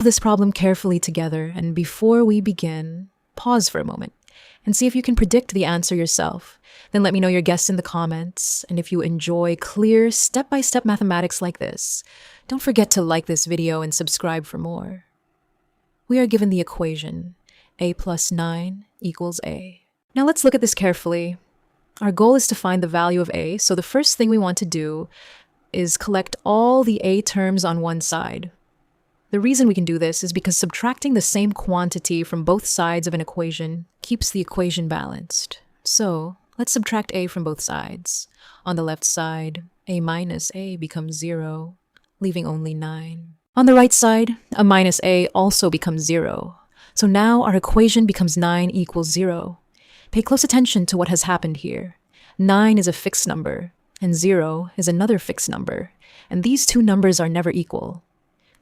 This problem carefully together, and before we begin, pause for a moment and see if you can predict the answer yourself. Then let me know your guess in the comments, and if you enjoy clear, step-by-step mathematics like this, don't forget to like this video and subscribe for more. We are given the equation, a plus 9 equals a. Now let's look at this carefully. Our goal is to find the value of a, so the first thing we want to do is collect all the a terms on one side. The reason we can do this is because subtracting the same quantity from both sides of an equation keeps the equation balanced. So let's subtract a from both sides. On the left side, a minus a becomes 0, leaving only 9. On the right side, a minus a also becomes 0. So now our equation becomes 9 equals 0. Pay close attention to what has happened here. 9 is a fixed number, and 0 is another fixed number, and these two numbers are never equal.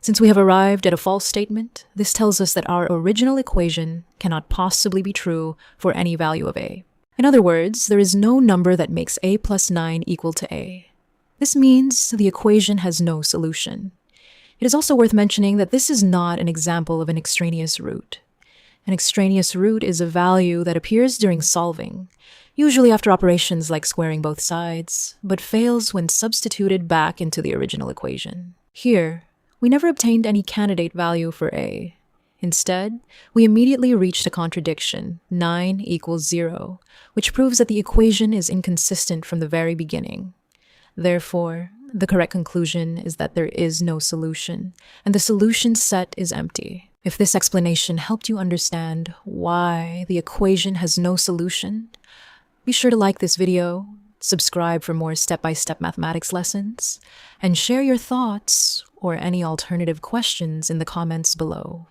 Since we have arrived at a false statement, this tells us that our original equation cannot possibly be true for any value of a. In other words, there is no number that makes a plus 9 equal to a. This means the equation has no solution. It is also worth mentioning that this is not an example of an extraneous root. An extraneous root is a value that appears during solving, usually after operations like squaring both sides, but fails when substituted back into the original equation. Here, we never obtained any candidate value for a. Instead, we immediately reached a contradiction, 9 equals 0, which proves that the equation is inconsistent from the very beginning. Therefore, the correct conclusion is that there is no solution, and the solution set is empty. If this explanation helped you understand why the equation has no solution, be sure to like this video, subscribe for more step-by-step mathematics lessons, and share your thoughts or any alternative questions in the comments below.